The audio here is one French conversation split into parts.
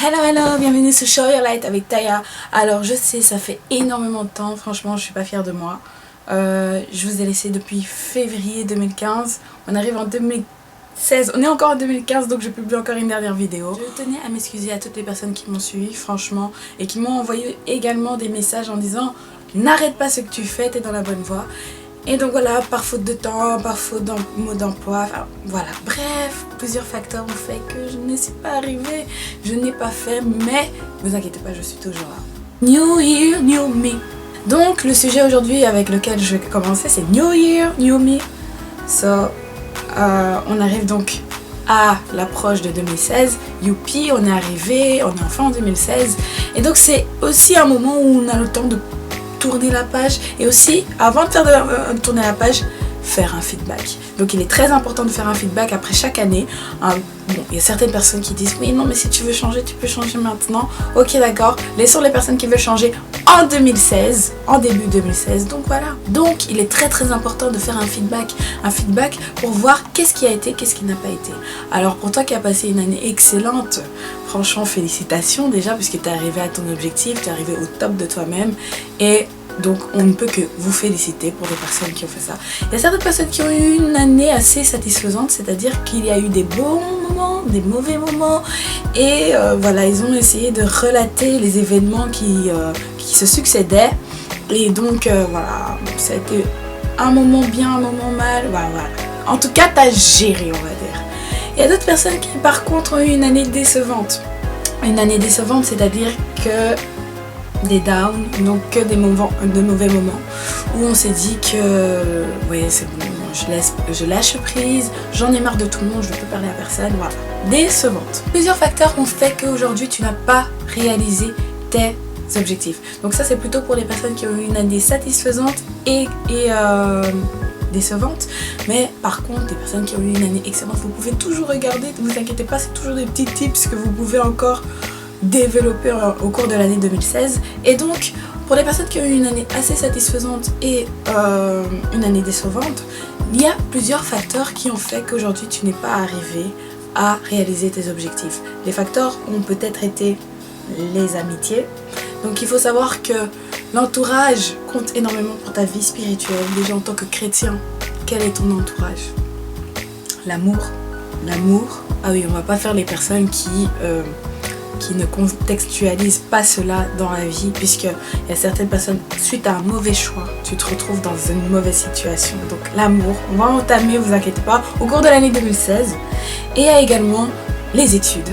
Hello, bienvenue sur Show Your Light avec Taya. Alors je sais, ça fait énormément de temps, franchement je suis pas fière de moi. Je vous ai laissé depuis février 2015, on arrive en 2016, on est encore en 2015 donc je publie encore une dernière vidéo. Je tenais à m'excuser à toutes les personnes qui m'ont suivi franchement et qui m'ont envoyé également des messages en disant n'arrête pas ce que tu fais, t'es dans la bonne voie. Et donc voilà, par faute de temps, par faute de mode d'emploi, enfin voilà, bref, plusieurs facteurs ont fait que je ne suis pas arrivée, je n'ai pas fait, mais ne vous inquiétez pas, je suis toujours là. New Year, New Me. Donc le sujet aujourd'hui avec lequel je vais commencer, c'est New Year, New Me. On arrive donc à l'approche de 2016, youpi, on est arrivé, on est enfin en 2016. Et donc c'est aussi un moment où on a le temps de tourner la page et aussi avant de tourner la page faire un feedback. Donc il est très important de faire un feedback après chaque année. Bon, il y a certaines personnes qui disent oui non mais si tu veux changer tu peux changer maintenant. Ok d'accord, laissons les personnes qui veulent changer en 2016, en début 2016. Donc voilà, donc il est très important de faire un feedback pour voir qu'est-ce qui a été, qu'est-ce qui n'a pas été. Alors pour toi qui as passé une année excellente, franchement félicitations déjà puisque tu es arrivé à ton objectif, tu es arrivé au top de toi-même et donc on ne peut que vous féliciter pour les personnes qui ont fait ça. Il y a certaines personnes qui ont eu une année assez satisfaisante, c'est-à-dire qu'il y a eu des bons moments, des mauvais moments et voilà, ils ont essayé de relater les événements qui se succédaient et donc voilà, ça a été un moment bien, un moment mal, voilà. En tout cas, t'as géré, on va dire. Il y a d'autres personnes qui par contre ont eu une année décevante. Une année décevante, c'est-à-dire que des downs, donc que de mauvais moments où on s'est dit que ouais c'est bon, je lâche prise, j'en ai marre de tout le monde, je ne veux plus parler à personne, voilà. Décevante. Plusieurs facteurs ont fait qu'aujourd'hui tu n'as pas réalisé tes objectifs. Donc ça c'est plutôt pour les personnes qui ont eu une année satisfaisante et décevante, mais par contre les personnes qui ont eu une année excellente, vous pouvez toujours regarder, ne vous inquiétez pas, c'est toujours des petits tips que vous pouvez encore développé au cours de l'année 2016. Et donc pour les personnes qui ont eu une année assez satisfaisante et une année décevante, il y a plusieurs facteurs qui ont fait qu'aujourd'hui tu n'es pas arrivé à réaliser tes objectifs. Les facteurs ont peut-être été les amitiés, donc il faut savoir que l'entourage compte énormément pour ta vie spirituelle. Déjà en tant que chrétien, quel est ton entourage? L'amour, ah oui, on va pas faire les personnes qui ne contextualisent pas cela dans la vie, puisqu'il y a certaines personnes, suite à un mauvais choix, tu te retrouves dans une mauvaise situation. Donc l'amour, on va entamer, vous inquiétez pas, au cours de l'année 2016. Et il y a également les études.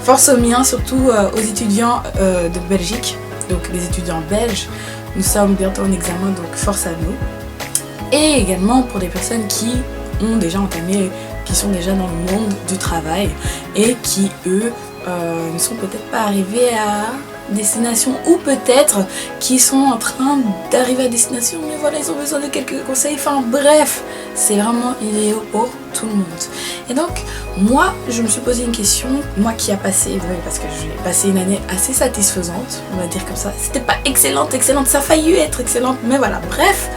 Force aux miens, surtout aux étudiants de Belgique, donc les étudiants belges, nous sommes bientôt en examen, donc force à nous. Et également pour les personnes qui ont déjà entamé, qui sont déjà dans le monde du travail et qui eux ne sont peut-être pas arrivés à destination ou peut-être qui sont en train d'arriver à destination mais voilà ils ont besoin de quelques conseils, enfin bref c'est vraiment idéal pour tout le monde. Et donc moi je me suis posé une question, moi qui a passé, parce que j'ai passé une année assez satisfaisante, on va dire comme ça, c'était pas excellente, ça a failli être excellente mais voilà, bref,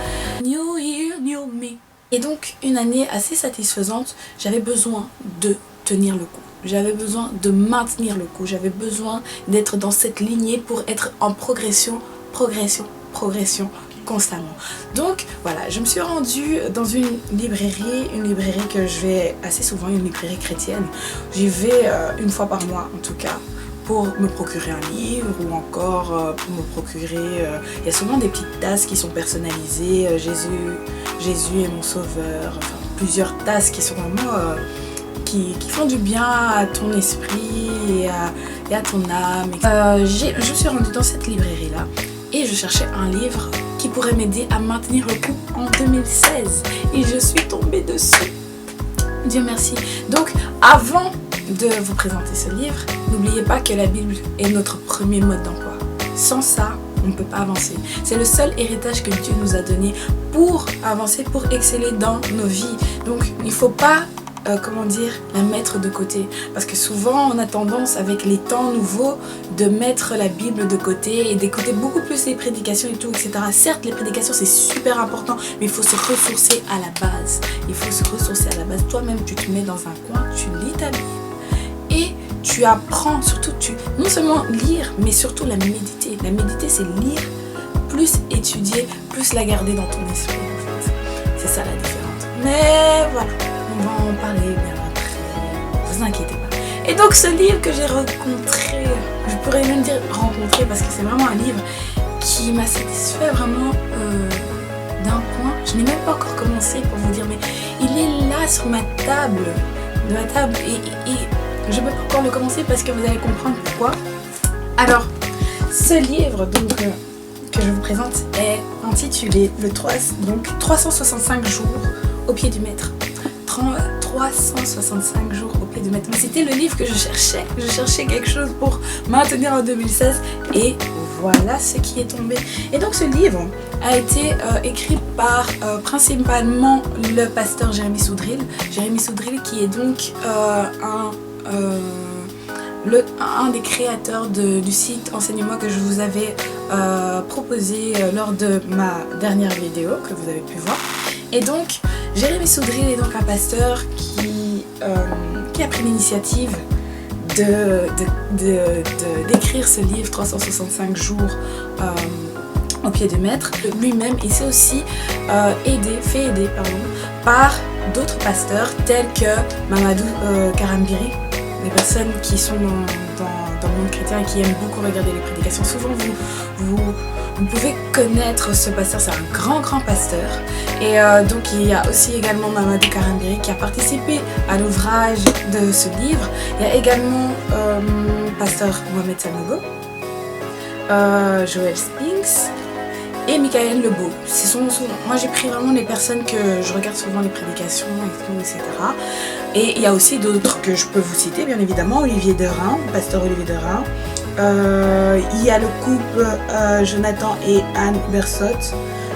New Year, New Me. Et donc une année assez satisfaisante, j'avais besoin de tenir le coup, j'avais besoin de maintenir le coup, j'avais besoin d'être dans cette lignée pour être en progression constamment. Donc voilà, je me suis rendue dans une librairie que je vais assez souvent, une librairie chrétienne. J'y vais une fois par mois en tout cas, pour me procurer un livre ou encore pour me procurer... il y a souvent des petites tasses qui sont personnalisées, Jésus est mon sauveur, enfin plusieurs tasses qui sont vraiment... qui font du bien à ton esprit et à ton âme. Je suis rendue dans cette librairie là et je cherchais un livre qui pourrait m'aider à maintenir le coup en 2016 et je suis tombée dessus. Dieu merci. Donc avant de vous présenter ce livre, n'oubliez pas que la Bible est notre premier mode d'emploi. Sans ça, on ne peut pas avancer. C'est le seul héritage que Dieu nous a donné pour avancer, pour exceller dans nos vies. Donc il ne faut pas la mettre de côté, parce que souvent on a tendance avec les temps nouveaux de mettre la Bible de côté et d'écouter beaucoup plus les prédications et tout, etc. Certes les prédications c'est super important, mais il faut se ressourcer à la base. Toi-même tu te mets dans un coin, tu lis ta Bible et tu apprends, surtout non seulement lire, mais surtout la méditer. La méditer, c'est lire, plus étudier, plus la garder dans ton esprit en fait. C'est ça la différence. Mais voilà, on va en parler bien après, ne vous inquiétez pas. Et donc ce livre que j'ai rencontré, je pourrais même dire rencontré parce que c'est vraiment un livre qui m'a satisfait vraiment d'un point. Je n'ai même pas encore commencé pour vous dire, mais il est là sur ma table, et je ne peux pas encore le commencer parce que vous allez comprendre pourquoi. Alors, ce livre donc que je vous présente est intitulé 365 jours au pied du maître. 365 jours au pied du maître. Mais c'était le livre que je cherchais. Je cherchais quelque chose pour maintenir en 2016 et voilà ce qui est tombé. Et donc ce livre a été écrit par principalement le pasteur Jérémy Soudril. Jérémy Soudril qui est donc un des créateurs du site Enseigne-moi que je vous avais proposé lors de ma dernière vidéo que vous avez pu voir. Et donc Jérémy Soudril est donc un pasteur qui a pris l'initiative d'écrire ce livre 365 jours au pied du maître lui-même. Il s'est aussi fait aider par d'autres pasteurs tels que Mamadou Karambiri, des personnes qui sont dans le monde chrétien et qui aiment beaucoup regarder les prédications. Souvent vous pouvez connaître ce pasteur, c'est un grand pasteur. Et donc il y a aussi également Mamadou Karambiri qui a participé à l'ouvrage de ce livre. Il y a également pasteur Mohamed Sanogo, Joel Spinks et Michael Lebeau. Moi j'ai pris vraiment les personnes que je regarde souvent les prédications et tout, etc. Et il y a aussi d'autres que je peux vous citer, bien évidemment, Olivier Derain, pasteur Olivier Derain. Il y a le couple Jonathan et Anne Bersotte.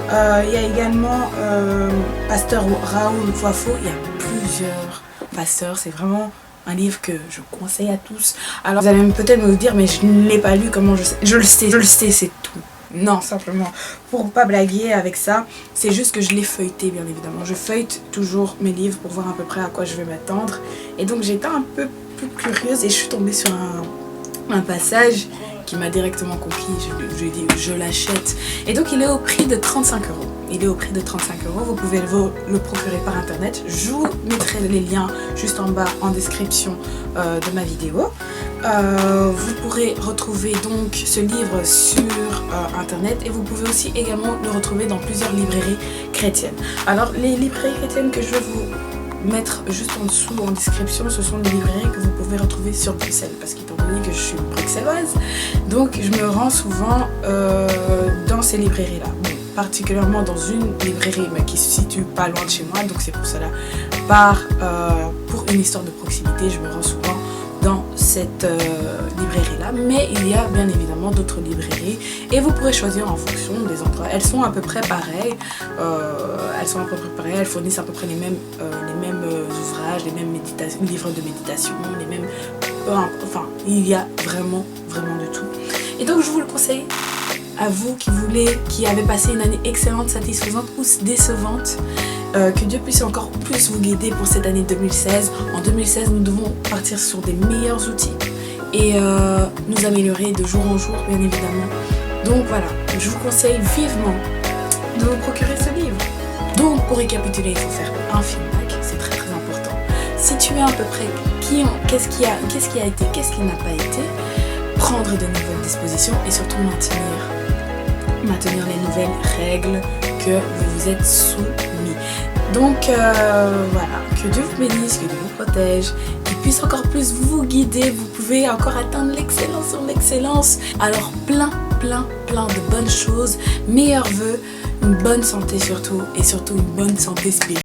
Il y a également pasteur Raoul Foifo. Il y a plusieurs pasteurs. C'est vraiment un livre que je conseille à tous. Alors vous allez peut-être me dire, mais je ne l'ai pas lu, comment je sais? Je le sais, c'est tout. Non, simplement, pour pas blaguer avec ça, c'est juste que je l'ai feuilleté, bien évidemment. Je feuillete toujours mes livres pour voir à peu près à quoi je vais m'attendre. Et donc j'étais un peu plus curieuse et je suis tombée sur un passage qui m'a directement conquis. Je lui ai dit, je l'achète. Et donc il est au prix de 35 €. Il est au prix de 35 €. Vous pouvez le procurer par internet. Je vous mettrai les liens juste en bas en description de ma vidéo. Vous pourrez retrouver donc ce livre sur internet et vous pouvez aussi également le retrouver dans plusieurs librairies chrétiennes. Alors les librairies chrétiennes que je vais vous mettre juste en dessous en description, ce sont les librairies que vous pouvez retrouver sur Bruxelles, parce qu'étant donné que je suis bruxelloise, donc je me rends souvent dans ces librairies là, particulièrement dans une librairie mais qui se situe pas loin de chez moi, donc c'est pour cela, pour une histoire de proximité, je me rends souvent dans cette librairie là, mais il y a bien évidemment d'autres librairies et vous pourrez choisir en fonction des endroits. Elles sont à peu près pareilles, elles fournissent à peu près les mêmes ouvrages, les mêmes livres de méditation, les mêmes, enfin il y a vraiment de tout. Et donc je vous le conseille à vous qui avez passé une année excellente, satisfaisante ou décevante. Que Dieu puisse encore plus vous guider pour cette année 2016. En 2016, nous devons partir sur des meilleurs outils et nous améliorer de jour en jour, bien évidemment. Donc voilà, je vous conseille vivement de vous procurer ce livre. Donc pour récapituler, il faut faire un feedback, c'est très important. Situer à peu près qu'est-ce qui a été, qu'est-ce qui n'a pas été, prendre de nouvelles dispositions et surtout maintenir les nouvelles règles que vous vous êtes soumis. Donc voilà, que Dieu vous bénisse, que Dieu vous protège, qu'il puisse encore plus vous guider, vous pouvez encore atteindre l'excellence sur l'excellence. Alors plein de bonnes choses, meilleurs vœux, une bonne santé surtout et surtout une bonne santé spirituelle.